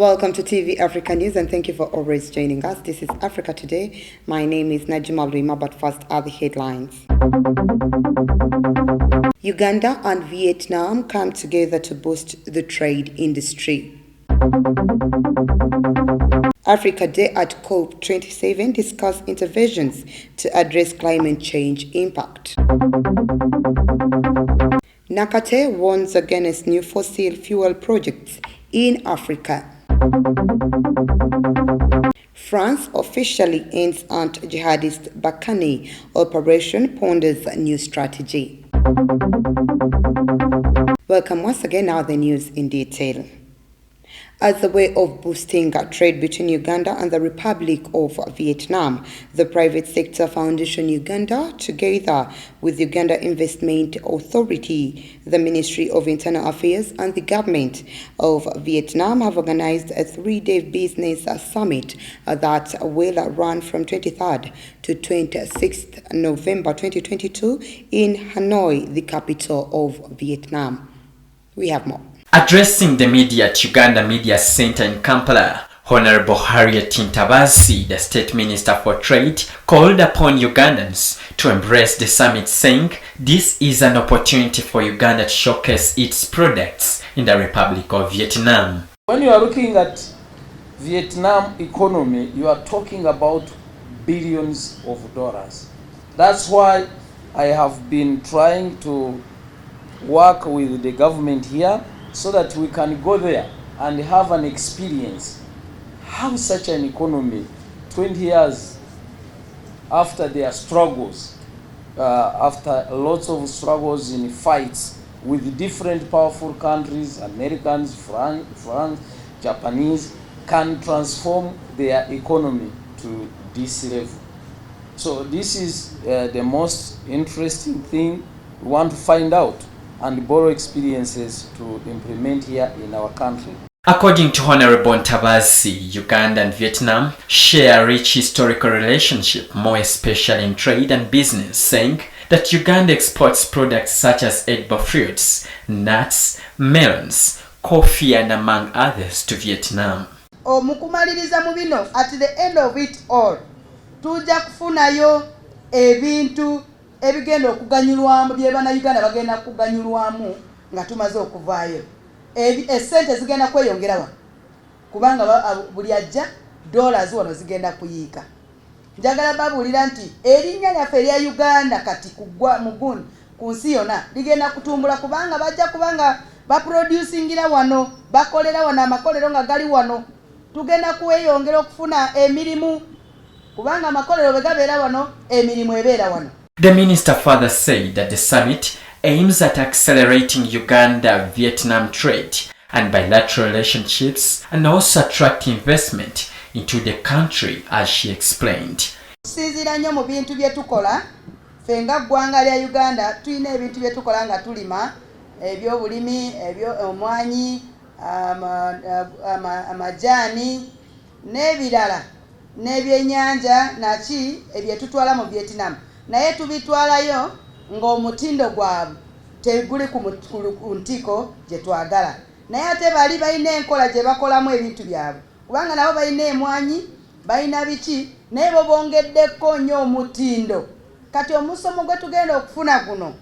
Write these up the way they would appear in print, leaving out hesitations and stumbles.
Welcome to TV Africa News and thank you for always joining us. This is Africa Today. My name is Najim Abdulima, but first are the headlines. Uganda and Vietnam come together to boost the trade industry. Africa Day at COP27 discuss interventions to address climate change impact. Nakate warns against new fossil fuel projects in Africa. France officially ends anti-jihadist Bakani operation, ponders new strategy. Welcome once again, now the news in detail. As a way of boosting trade between Uganda and the Republic of Vietnam, the private sector foundation Uganda, together with Uganda Investment Authority, the Ministry of Internal Affairs and the government of Vietnam have organized a 3-day business summit that will run from 23rd to 26th November 2022 in Hanoi, the capital of Vietnam. We have more. Addressing the media at Uganda Media Center in Kampala, Honorable Harriet Ntabazi, the State Minister for Trade, called upon Ugandans to embrace the summit, saying this is an opportunity for Uganda to showcase its products in the Republic of Vietnam. When you are looking at Vietnam economy, you are talking about billions of dollars. That's why I have been trying to work with the government here so that we can go there and have an experience how such an economy 20 years after their struggles, after lots of struggles in fights with different powerful countries, Americans, France, Japanese, can transform their economy to this level. So this is the most interesting thing we want to find out and borrow experiences to implement here in our country. According to Honorable Ntabazi, Uganda and Vietnam share a rich historical relationship, more especially in trade and business, saying that Uganda exports products such as edible fruits, nuts, melons, coffee and among others to Vietnam. Mukumaliriza mu bino, at the end of it all, tujja kufunayo ebintu ebigenda okuganyulwamu bye bana Uganda bagenda kuganyulwamu nga tumaze okuvaayo. Esente zigenda kweyongerawa kubanga buli ajja dollars wano zigenda kuyiika. Njagala babulira nti erinnya lyaffe erya Uganda kati kugwa mugundi ku nsi yonna ligenda kutumbula kubanga bajja kubanga baproducingira wano, bakolera wano, amakolero nga gali wano. Tugenda kweyongera okufuna emirimu kubanga amakolero bwe gabeera wano, emirimu ebeera wano. The minister further said that the summit aims at accelerating Uganda-Vietnam trade and bilateral relationships and also attract investment into the country, as she explained. Sinzira nnyo mu bintu bye tukola, ffe nga ggwanga lya Uganda tulina ebintu bye tukola nga tulima, ebyobulimi, omwanyi, amajaani n'ebirala n'ebyennyanja naki ebye tutwala mu Vietnam. Naye tubitwalayo ng'omutindo gwabwe teguli ku ntiko gye twagala. Naye ate bali balina enkola gye bakolamu ebintu byabwe kubanga nabo balina emwanyi, balina biki, naye bo bongeddeko nnyo omutindo. Kati omusomo gwe tugenda okufuna guno,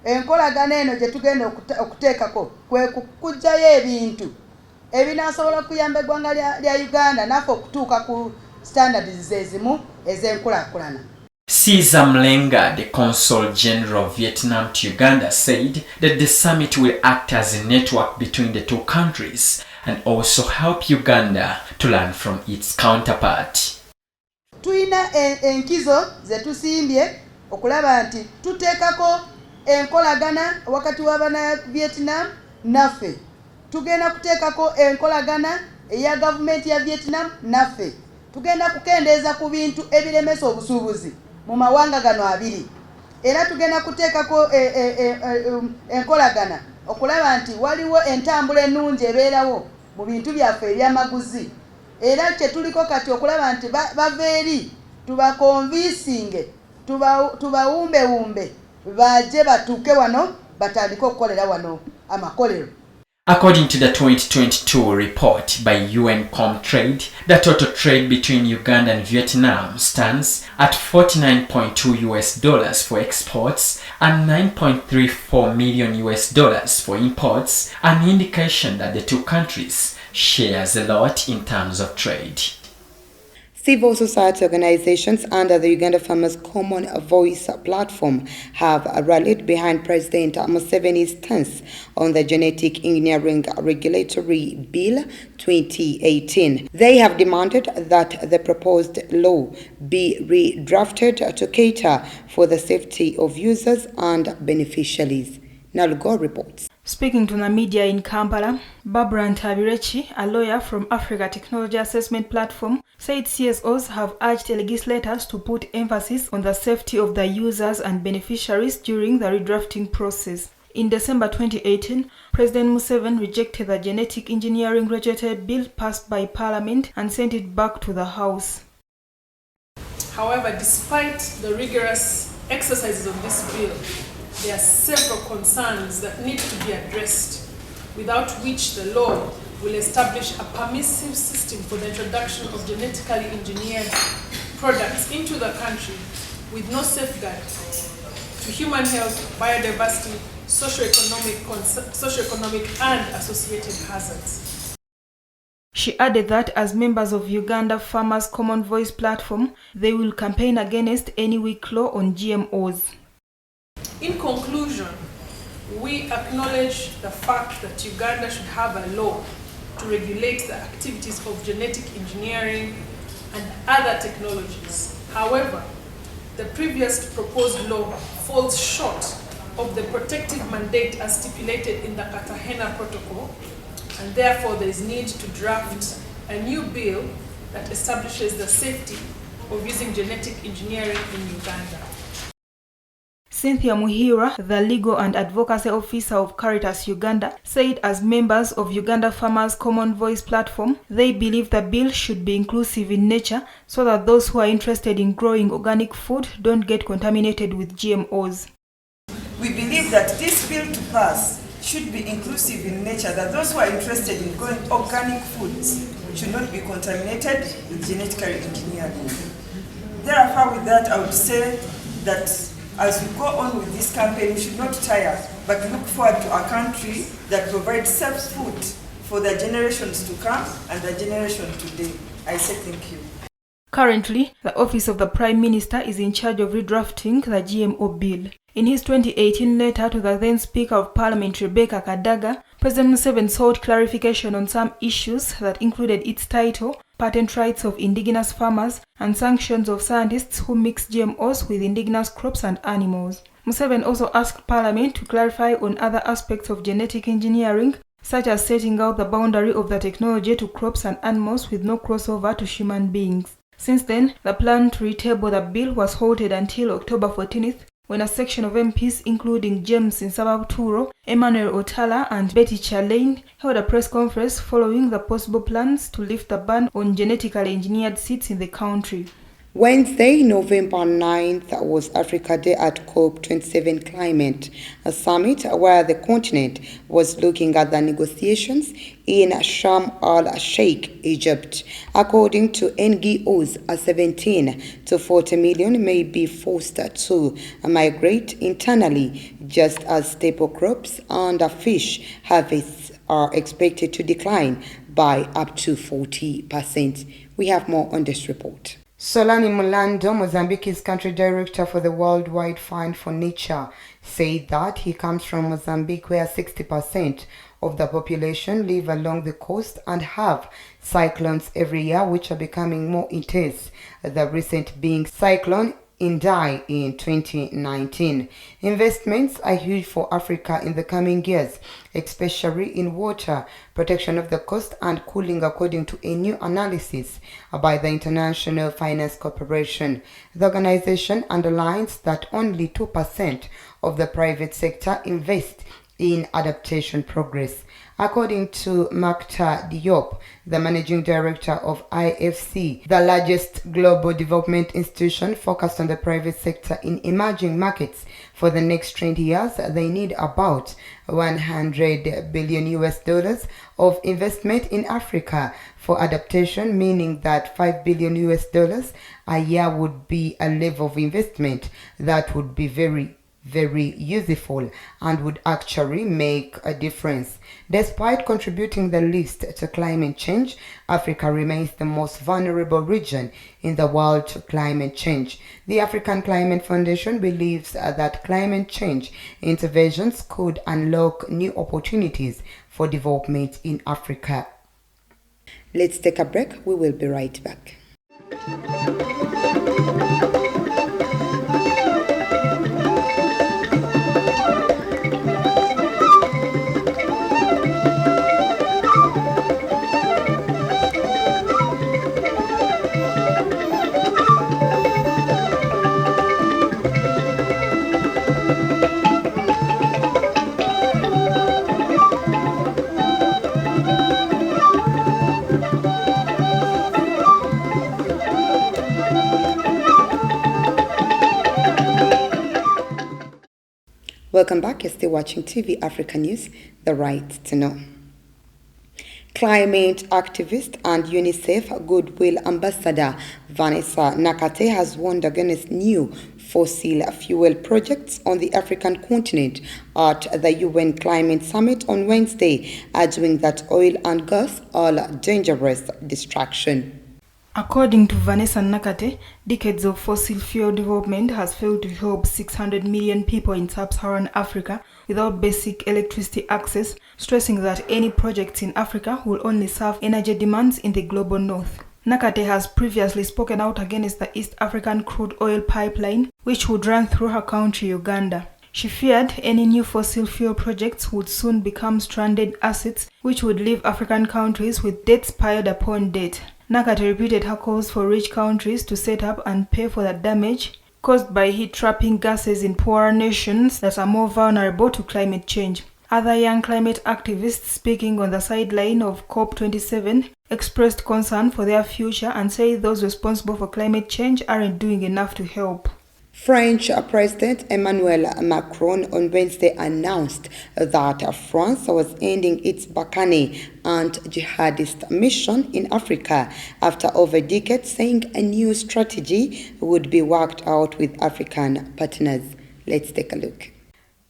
enkolagana eno gye tugenda okuteekako kwe kujjayo ebintu ebinaasobola okuyamba eggwanga lya Uganda naffe okutuuka ku standards ezimu ez'enkulaakulana. Caesar Mlenga, the Consul General of Vietnam to Uganda, said that the summit will act as a network between the two countries and also help Uganda to learn from its counterpart. Tuina enkizo ze tusimbye okulaba nti tuteekako enkolagana wakati w'abana Vietnam naffe. Tugenda kuteekako enkolagana eya gavumenti ya Vietnam naffe. Tugenda kukendeeza ku bintu ebiremesa obusuubuzi mu mawanga gano abiri. Era tugenda kuteekako enkolagana okulaba nti waliwo entambula ennungi ebeerawo mu bintu byaffe ebyamaguzi. Era kye tuliko kati okulaba nti bava eri tubakonvinsinge, tubawumbewumbe baje batuuke wano batandike okukolera wano amakolero. According to the 2022 report by UN Comtrade, the total trade between Uganda and Vietnam stands at $49.2 for exports and $9.34 million for imports, an indication that the two countries shares a lot in terms of trade. Civil society organizations under the Uganda Farmers Common Voice platform have rallied behind President Museveni's stance on the Genetic Engineering Regulatory Bill 2018. They have demanded that the proposed law be redrafted to cater for the safety of users and beneficiaries. Nalugo reports. Speaking to the media in Kampala, Barbara Ntabirechi, a lawyer from Africa Technology Assessment Platform, said CSOs have urged legislators to put emphasis on the safety of the users and beneficiaries during the redrafting process. In December 2018, President Museveni rejected the Genetic Engineering Regulatory Bill passed by Parliament and sent it back to the House. However, despite the rigorous exercises of this bill, there are several concerns that need to be addressed, without which the law will establish a permissive system for the introduction of genetically engineered products into the country with no safeguard to human health, biodiversity, socioeconomic and associated hazards. She added that as members of Uganda Farmers Common Voice platform, they will campaign against any weak law on GMOs. In conclusion, we acknowledge the fact that Uganda should have a law to regulate the activities of genetic engineering and other technologies. However, the previous proposed law falls short of the protective mandate as stipulated in the Cartagena Protocol, and therefore there is need to draft a new bill that establishes the safety of using genetic engineering in Uganda. Cynthia Muhira, the legal and advocacy officer of Caritas Uganda, said as members of Uganda Farmers Common Voice platform, they believe the bill should be inclusive in nature so that those who are interested in growing organic food don't get contaminated with GMOs. We believe that this bill to pass should be inclusive in nature, that those who are interested in growing organic foods should not be contaminated with genetically engineering. Therefore, with that, I would say that as we go on with this campaign, we should not tire, but look forward to a country that provides safe food for the generations to come and the generation today. I say thank you. Currently, the Office of the Prime Minister is in charge of redrafting the GMO bill. In his 2018 letter to the then Speaker of Parliament, Rebecca Kadaga, President Museveni sought clarification on some issues that included its title, patent rights of indigenous farmers, and sanctions of scientists who mix GMOs with indigenous crops and animals. Museveni also asked Parliament to clarify on other aspects of genetic engineering, such as setting out the boundary of the technology to crops and animals with no crossover to human beings. Since then, the plan to retable the bill was halted until October 14th, when a section of MPs including James Nsababuturo, Emmanuel Otala and Betty Chalain held a press conference following the possible plans to lift the ban on genetically engineered seeds in the country. Wednesday, November 9th was Africa Day at COP27 Climate, a summit where the continent was looking at the negotiations in Sharm el-Sheikh, Egypt. According to NGOs, 17 to 40 million may be forced to migrate internally, just as staple crops and fish harvests are expected to decline by up to 40%. We have more on this report. Solani Mulando, Mozambique's country director for the Worldwide Fund for Nature, said that he comes from Mozambique, where 60% of the population live along the coast and have cyclones every year, which are becoming more intense, the recent being Cyclone Indai in 2019. Investments are huge for Africa in the coming years, especially in water, protection of the coast and cooling, according to a new analysis by the International Finance Corporation. The organization underlines that only 2% of the private sector invest in adaptation progress. According to Makta Diop, the managing director of IFC, the largest global development institution focused on the private sector in emerging markets, for the next 20 years, they need about $100 billion of investment in Africa for adaptation, meaning that $5 billion a year would be a level of investment that would be very useful and would actually make a difference. Despite contributing the least to climate change, Africa remains the most vulnerable region in the world to climate change. The African Climate Foundation believes that climate change interventions could unlock new opportunities for development in Africa. Let's take a break. We will be right back. Welcome back. You're still watching TV Africa News, The Right to Know. Climate activist and UNICEF Goodwill Ambassador Vanessa Nakate has warned against new fossil fuel projects on the African continent at the UN Climate Summit on Wednesday, arguing that oil and gas are a dangerous distraction. According to Vanessa Nakate, decades of fossil fuel development has failed to help 600 million people in sub-Saharan Africa without basic electricity access, stressing that any projects in Africa will only serve energy demands in the global north. Nakate has previously spoken out against the East African crude oil pipeline, which would run through her country, Uganda. She feared any new fossil fuel projects would soon become stranded assets, which would leave African countries with debts piled upon debt. Nakate repeated her calls for rich countries to set up and pay for the damage caused by heat-trapping gases in poorer nations that are more vulnerable to climate change. Other young climate activists speaking on the sideline of COP27 expressed concern for their future and said those responsible for climate change aren't doing enough to help. French President Emmanuel Macron on Wednesday announced that France was ending its Barkhane anti-jihadist mission in Africa after over decades, saying a new strategy would be worked out with African partners. Let's take a look.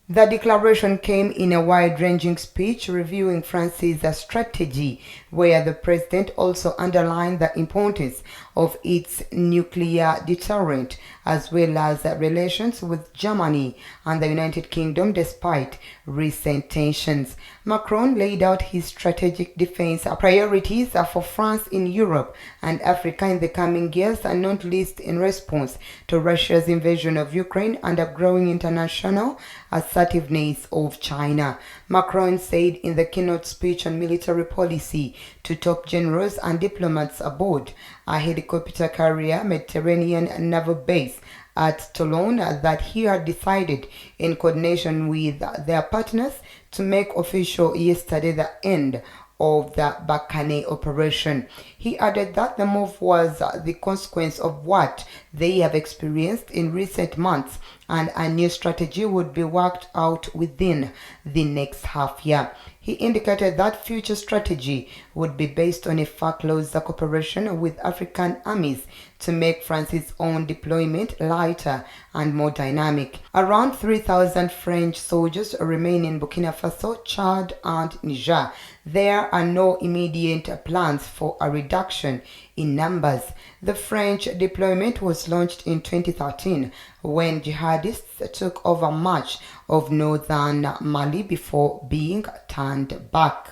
The declaration came in a wide-ranging speech reviewing France's strategy, where the president also underlined the importance of its nuclear deterrent, as well as relations with Germany and the United Kingdom despite recent tensions. Macron laid out his strategic defense priorities for France in Europe and Africa in the coming years, and not least in response to Russia's invasion of Ukraine and a growing international assertiveness of China. Macron said in the keynote speech on military policy to top generals and diplomats aboard a helicopter carrier Mediterranean naval base at Toulon that he had decided, in coordination with their partners, to make official yesterday the end of the Barkhane operation. He added that the move was the consequence of what they have experienced in recent months, and a new strategy would be worked out within the next half year. He indicated that future strategy would be based on a far closer cooperation with African armies to make France's own deployment lighter and more dynamic. Around 3,000 French soldiers remain in Burkina Faso, Chad, and Niger. There are no immediate plans for a reduction in numbers. The French deployment was launched in 2013 when jihadists took over much of northern Mali before being turned back.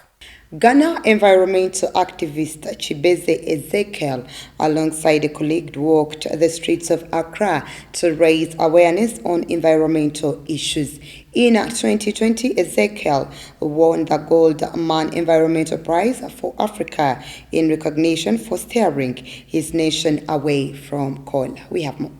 Ghana environmental activist Chibeze Ezekiel, alongside a colleague, walked the streets of Accra to raise awareness on environmental issues. In 2020, Ezekiel won the Gold Man Environmental Prize for Africa in recognition for steering his nation away from coal. We have more.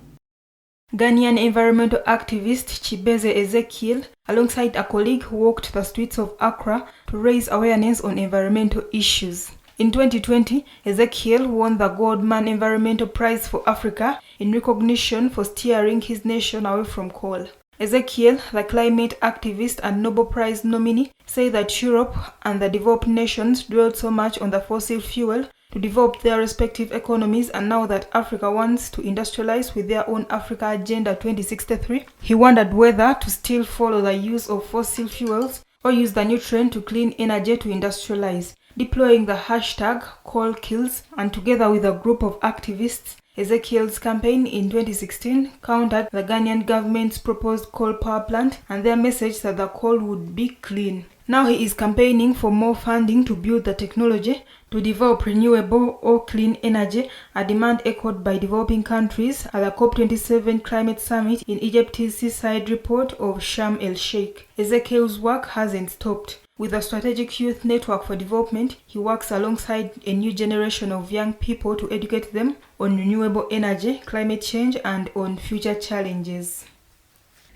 Ghanaian environmental activist Chibeze Ezekiel, alongside a colleague, walked the streets of Accra to raise awareness on environmental issues. In 2020, Ezekiel won the Goldman Environmental Prize for Africa in recognition for steering his nation away from coal. Ezekiel, the climate activist and Nobel Prize nominee, said that Europe and the developed nations dwelled so much on the fossil fuel to develop their respective economies, and now that Africa wants to industrialize with their own Africa Agenda 2063, he wondered whether to still follow the use of fossil fuels or use the new trend to clean energy to industrialize. Deploying the hashtag #CoalKills, and together with a group of activists, Ezekiel's campaign in 2016 countered the Ghanaian government's proposed coal power plant and their message that the coal would be clean. Now he is campaigning for more funding to build the technology to develop renewable or clean energy, a demand echoed by developing countries at the COP27 climate summit in Egypt's seaside report of Sharm el-Sheikh. Ezekiel's work hasn't stopped. With a strategic youth network for development, he works alongside a new generation of young people to educate them on renewable energy, climate change, and on future challenges.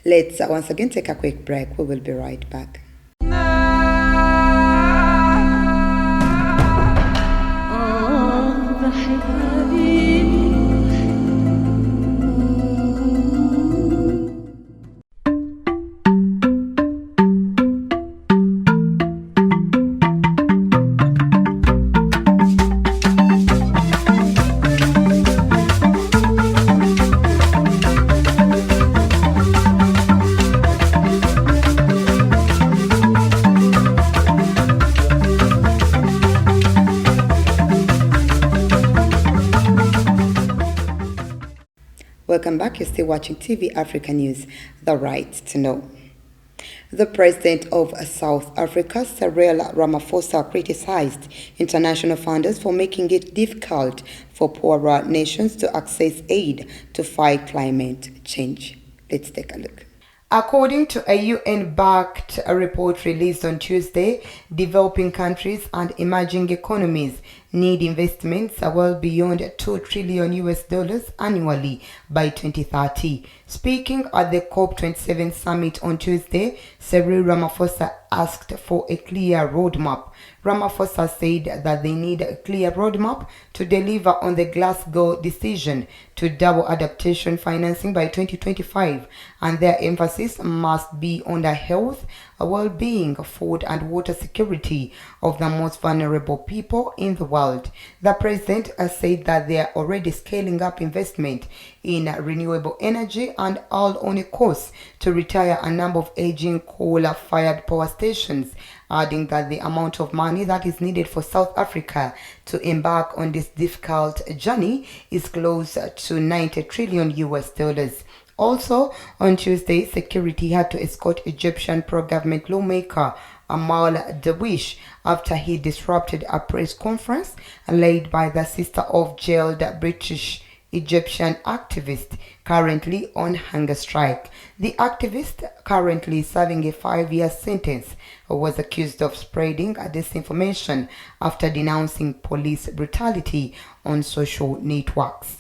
Let's once again take a quick break. We will be right back. Welcome back. You're still watching TV Africa News, the right to know. The president of South Africa, Cyril Ramaphosa, criticized international funders for making it difficult for poorer nations to access aid to fight climate change. Let's take a look. According to a UN-backed report released on Tuesday, developing countries and emerging economies need investments well beyond $2 trillion annually by 2030. Speaking at the COP27 summit on Tuesday, Cyril Ramaphosa asked for a clear roadmap. Ramaphosa said that they need a clear roadmap to deliver on the Glasgow decision to double adaptation financing by 2025, and their emphasis must be on the health, well-being, food and water security of the most vulnerable people in the world. The president said that they are already scaling up investment in renewable energy and are on a course to retire a number of aging coal-fired power stations, adding that the amount of money that is needed for South Africa to embark on this difficult journey is close to $90 trillion. Also, on Tuesday, security had to escort Egyptian pro-government lawmaker Amal Dawish after he disrupted a press conference led by the sister of jailed British Egyptian activist currently on hunger strike. The activist, currently serving a 5-year sentence, was accused of spreading disinformation after denouncing police brutality on social networks.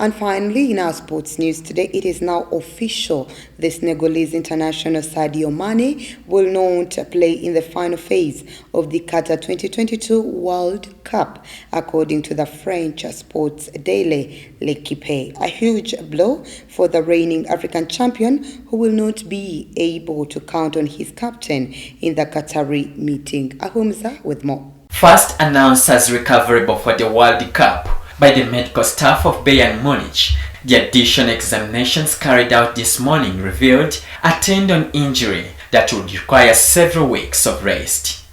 And finally, in our sports news today, it is now official. The Senegalese international Sadio Mane will not play in the final phase of the Qatar 2022 World Cup, according to the French sports daily L'Equipe. A huge blow for the reigning African champion, who will not be able to count on his captain in the Qatari meeting. Ahumza with more. First announced as recoverable for the World Cup by the medical staff of Bayern Munich, the additional examinations carried out this morning revealed a tendon injury that would require several weeks of rest.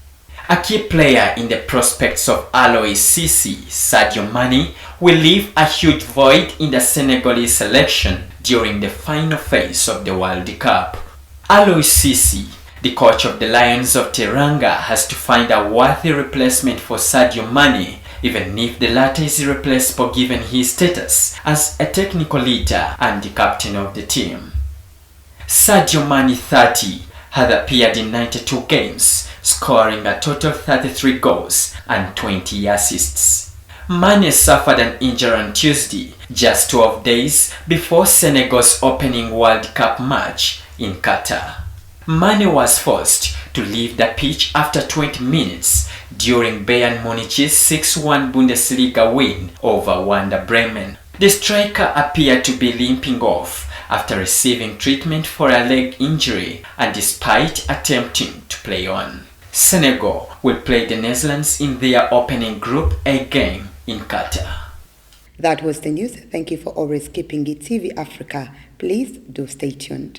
A key player in the prospects of Alois Cisse, Sadio Mane, will leave a huge void in the Senegalese selection during the final phase of the World Cup. Alois Cisse, The coach of the Lions of Teranga has to find a worthy replacement for Sadio Mane, even if the latter is irreplaceable given his status as a technical leader and the captain of the team. Sadio Mane, 30, had appeared in 92 games, scoring a total 33 goals and 20 assists. Mane suffered an injury on Tuesday, just 12 days before Senegal's opening World Cup match in Qatar. Mane was forced to leave the pitch after 20 minutes during Bayern Munich's 6-1 Bundesliga win over Werder Bremen. The striker appeared to be limping off after receiving treatment for a leg injury and despite attempting to play on. Senegal will play the Netherlands in their opening Group A game in Qatar. That was the news. Thank you for always keeping it TV Africa. Please do stay tuned.